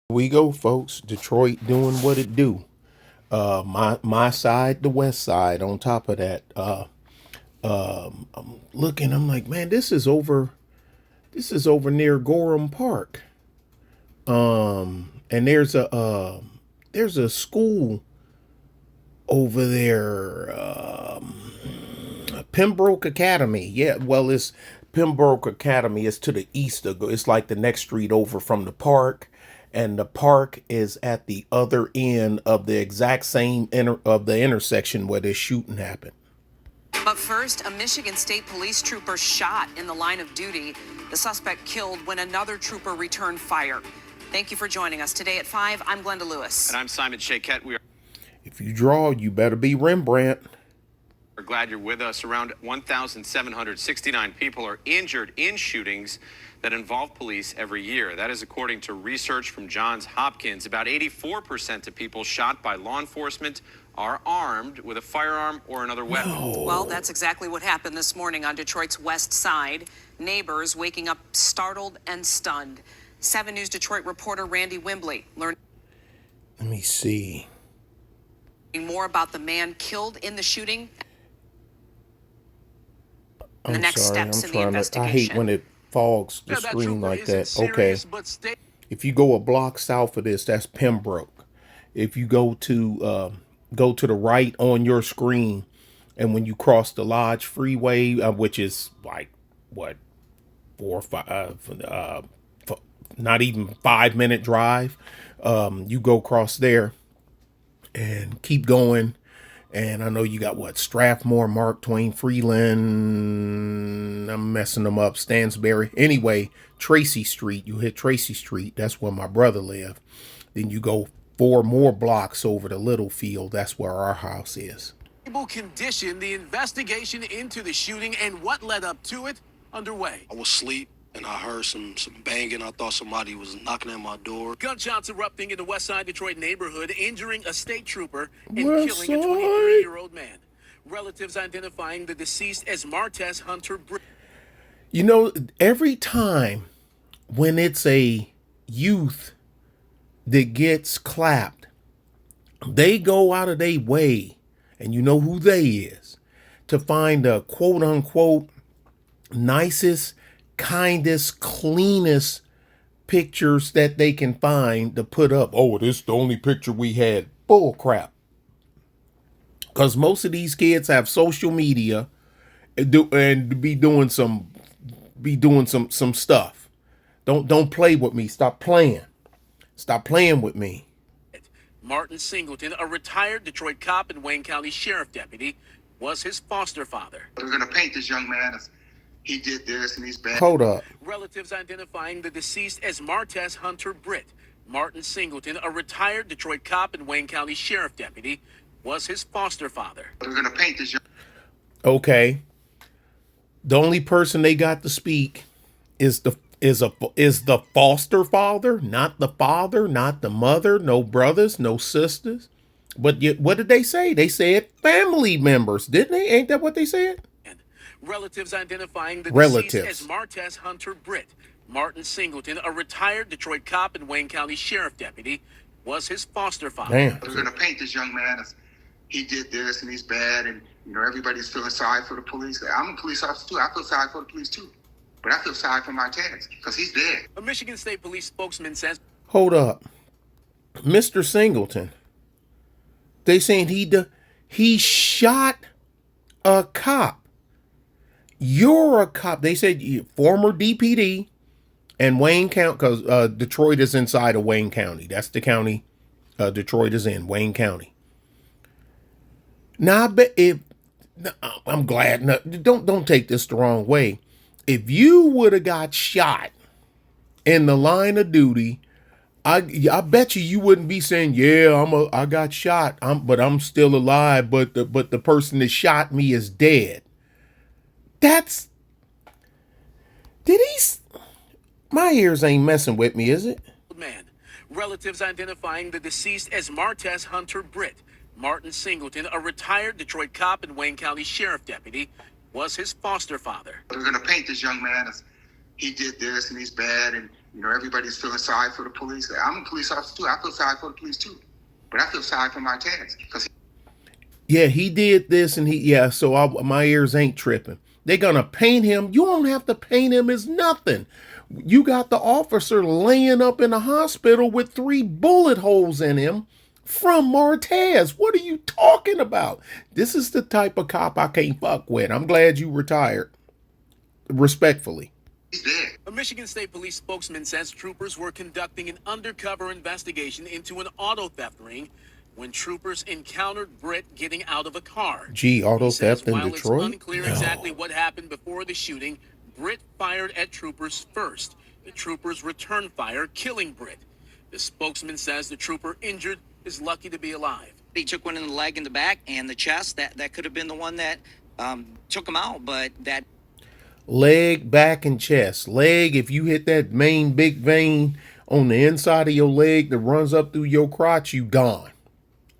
We go, folks. Detroit doing what it do. My side, the west side. On top of that, I'm looking. I'm like, man, this is over. This is over near Gorham Park. And there's a school over there. Pembroke Academy. Yeah, well, it's Pembroke Academy. It's to the east of. It's like the next street over from the park, and the park is at the other end of the exact same of the intersection where this shooting happened. But first, a Michigan State police trooper shot in the line of duty. The suspect killed when another trooper returned fire. Thank you for joining us today at 5. I'm Glenda Lewis. And I'm Simon Shaquette. We If you draw, you better be Rembrandt. are glad you're with us. Around 1,769 people are injured in shootings that involve police every year. That is according to research from Johns Hopkins. About 84% of people shot by law enforcement are armed with a firearm or another weapon. No. Well, that's exactly what happened this morning on Detroit's west side. Neighbors waking up startled and stunned. 7 News Detroit reporter Randy Wimbley learned Let me see. more about the man killed in the shooting and the I'm next sorry. steps I'm in the trying to. I investigation. hate when it fogs the screen like that. Okay. If you go a block south of this, that's Pembroke. If you go to the right on your screen, and when you cross the Lodge Freeway, which is like what 4 or 5, not even 5 minute drive, you go across there and keep going. And I know you got what Strathmore, Mark Twain, Freeland. I'm messing them up. Stansbury. Anyway, Tracy Street. You hit Tracy Street. That's where my brother lived. Then you go 4 more blocks over to Littlefield. That's where our house is. Condition, the investigation into the shooting and what led up to it underway. I was asleep and I heard some banging. I thought somebody was knocking at my door. Gunshots erupting in the West Side Detroit neighborhood, injuring a state trooper and West killing a Side. 23-year-old man. Relatives identifying the deceased as Martez Hunter. You know, every time when it's a youth that gets clapped, they go out of their way, and you know who they is, to find the quote unquote nicest, kindest, cleanest pictures that they can find to put up. Oh, this is the only picture we had. Bull crap. Because most of these kids have social media and be doing some stuff. Don't play with me. Stop playing. Stop playing with me. Martin Singleton, a retired Detroit cop and Wayne County Sheriff deputy, was his foster father. We're going to paint this young man as he did this and he's bad. Hold up. Relatives identifying the deceased as Martez Hunter Britt. Martin Singleton, a retired Detroit cop and Wayne County Sheriff deputy, was his foster father. We're going to paint this young. Okay. The only person they got to speak is the foster father, not the father, not the mother, no brothers, no sisters. But yet, what did they say? They said family members, didn't they? Ain't that what they said? Relatives identifying the deceased as Martez Hunter Britt. Martin Singleton, a retired Detroit cop and Wayne County Sheriff deputy, was his foster father. Damn. We're going to paint this young man as he did this and he's bad, and everybody's feeling sorry for the police. I'm a police officer too. I feel sorry for the police too, but I feel sorry for Martez because he's dead. A Michigan State police spokesman says, Hold up. Mr. Singleton. They saying he shot a cop. You're a cop. They said former DPD and Wayne County, because Detroit is inside of Wayne County. That's the county Detroit is in, Wayne County. Now, I bet I'm glad. No, don't take this the wrong way. If you would have got shot in the line of duty, I bet you wouldn't be saying, "Yeah, I got shot. But I'm still alive. But the person that shot me is dead." Did he? My ears ain't messing with me, is it? man. Relatives identifying the deceased as Martez Hunter Britt. Martin Singleton, a retired Detroit cop and Wayne County Sheriff deputy, was his foster father. We're going to paint this young man as he did this and he's bad, and everybody's feeling sorry for the police. I'm a police officer too. I feel sorry for the police too. But I feel sorry for Martez because yeah, he did this and my ears ain't tripping. They're going to paint him. You don't have to paint him as nothing. You got the officer laying up in the hospital with 3 bullet holes in him from Martez. What are you talking about? This is the type of cop I can't fuck with. I'm glad you retired. Respectfully. he's dead. A Michigan State Police spokesman says troopers were conducting an undercover investigation into an auto theft ring when troopers encountered Britt getting out of a car. Gee, auto theft in while Detroit? It's unclear exactly what happened before the shooting, Britt fired at troopers first. The troopers returned fire, killing Britt. The spokesman says the trooper injured is lucky to be alive. He took one in the leg and the back and the chest. That could have been the one that took him out, but that leg, back, and chest. Leg, if you hit that main big vein on the inside of your leg that runs up through your crotch, you gone.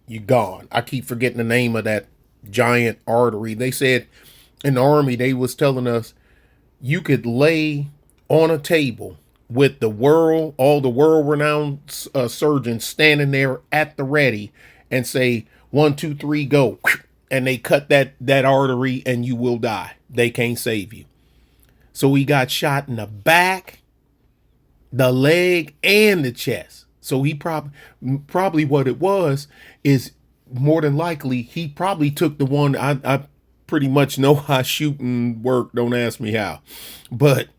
You gone. I keep forgetting the name of that giant artery. They said in the Army, they was telling us you could lay on a table with all the world-renowned surgeons standing there at the ready and say, 1, 2, 3, go. And they cut that artery and you will die. They can't save you. So he got shot in the back, the leg, and the chest. So he probably what it was is more than likely he probably took the one. I pretty much know how shooting work. Don't ask me how, but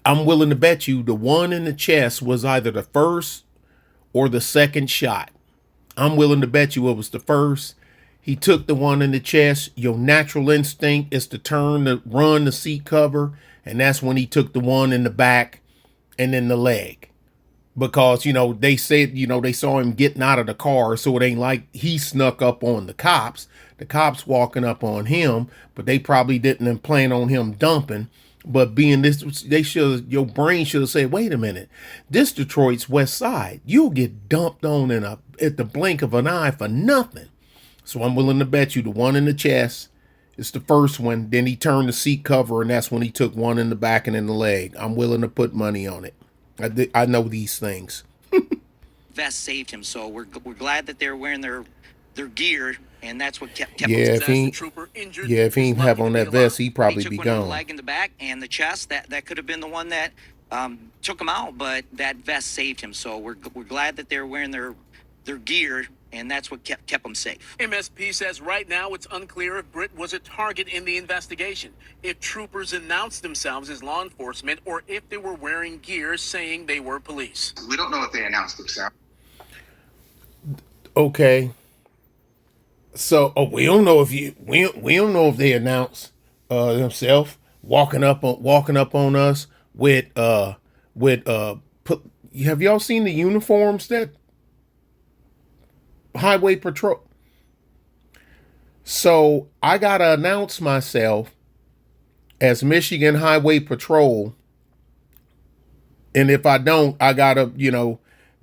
I'm willing to bet you the one in the chest was either the first or the second shot. I'm willing to bet you it was the first. He took the one in the chest. Your natural instinct is to run the seat cover. And that's when he took the one in the back and then the leg. Because, they said, they saw him getting out of the car. So it ain't like he snuck up on the cops. The cops walking up on him. But they probably didn't plan on him dumping. But being this, your brain should have said, wait a minute. This Detroit's West Side. You'll get dumped on at the blink of an eye for nothing. So I'm willing to bet you the one in the chest is the first one. Then he turned the seat cover, and that's when he took one in the back and in the leg. I'm willing to put money on it. I know these things. vest saved him. So we're glad that they're wearing their gear, and that's what kept him. If he ain't have on that vest, he'd probably be gone. The leg in the back and the chest. That could have been the one that took him out, but that vest saved him. So we're glad that they're wearing their gear, and that's what kept them safe. MSP says right now it's unclear if Britt was a target in the investigation, if troopers announced themselves as law enforcement, or if they were wearing gear saying they were police. We don't know if they announced themselves. Okay. So we don't know if they announced themselves walking up on us with have y'all seen the uniforms that Highway Patrol? So I gotta announce myself as Michigan Highway Patrol, and if I don't, I gotta,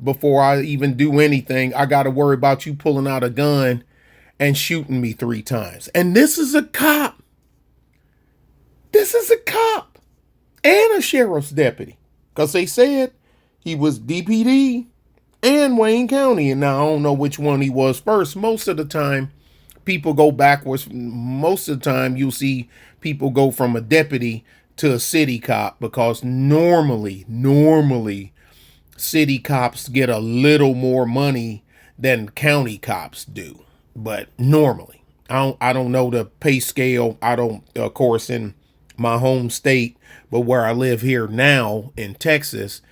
before I even do anything, I gotta worry about you pulling out a gun and shooting me 3 times. And this is a cop. This is a cop and a sheriff's deputy, because they said he was DPD and Wayne County. And now I don't know which one he was first. Most of the time, people go backwards. Most of the time, you'll see people go from a deputy to a city cop, because normally, city cops get a little more money than county cops do. But normally, I don't know the pay scale. I don't, of course, in my home state, but where I live here now in Texas,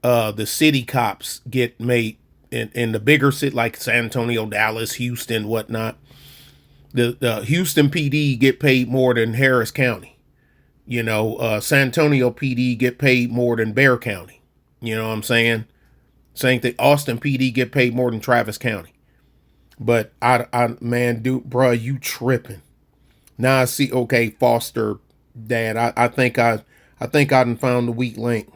the city cops get made in the bigger city like San Antonio, Dallas, Houston, whatnot. The Houston PD get paid more than Harris County. San Antonio PD get paid more than Bexar County. You know what I'm saying? Same thing. Austin PD get paid more than Travis County. But bruh, you tripping. Now I see. Okay, foster dad. I think I done found the weak link.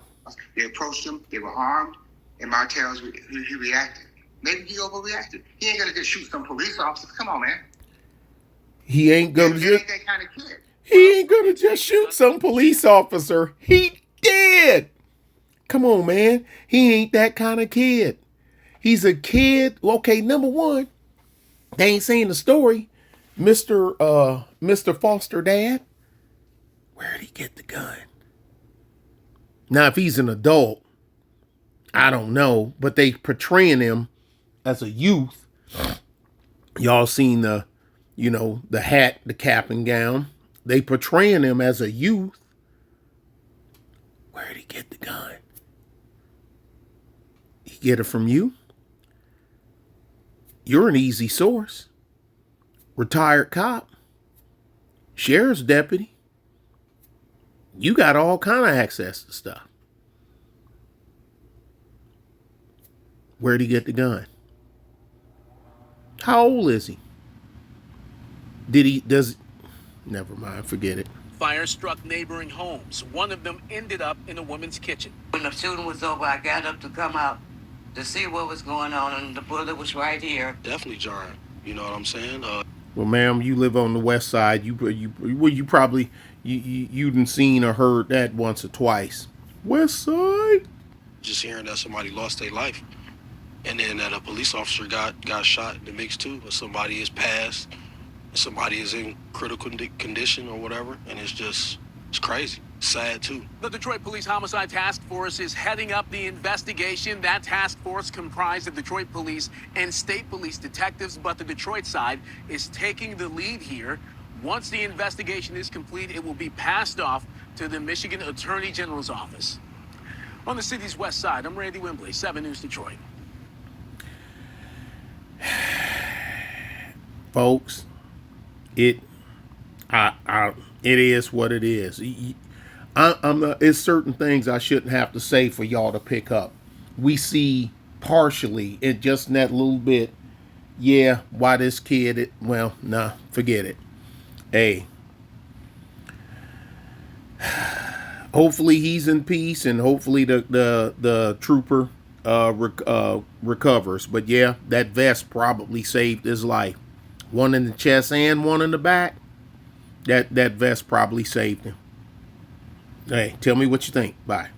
They approached him. They were armed, and Martell's he reacted. Maybe he overreacted. He ain't gonna just shoot some police officers. Come on, man. He ain't gonna just that kind of kid. He ain't gonna just shoot some police officer. He did. Come on, man. He ain't that kind of kid. He's a kid. Okay, number one, they ain't saying the story. Mr. Foster dad, where'd he get the gun? Now, if he's an adult, I don't know, but they portraying him as a youth. Y'all seen the hat, the cap and gown. They portraying him as a youth. Where'd he get the gun? He get it from you? You're an easy source. Retired cop. Sheriff's deputy. You got all kind of access to stuff. Where'd he get the gun? How old is he? Never mind, forget it. Fire struck neighboring homes. One of them ended up in a woman's kitchen. When the shooting was over, I got up to come out to see what was going on, and the bullet was right here. Definitely jarring. You know what I'm saying? Well, ma'am, you live on the west side. You probably done seen or heard that once or twice. West side. Just hearing that somebody lost their life, and then that a police officer got shot in the mix too, or somebody is passed, and somebody is in critical condition or whatever, and it's crazy. Sad too. The Detroit Police Homicide Task Force is heading up the investigation. That task force comprised of Detroit Police and state police detectives, but the Detroit side is taking the lead here. Once the investigation is complete, it will be passed off to the Michigan Attorney General's office. On the city's west side, I'm Randy Wembley, 7 News Detroit. Folks, it is what it is. It's certain things I shouldn't have to say for y'all to pick up. We see partially, it just in that little bit. Yeah, why this kid? Forget it. Hey, hopefully he's in peace, and hopefully the trooper recovers. But yeah, that vest probably saved his life. One in the chest and one in the back. That vest probably saved him. Hey, tell me what you think. Bye.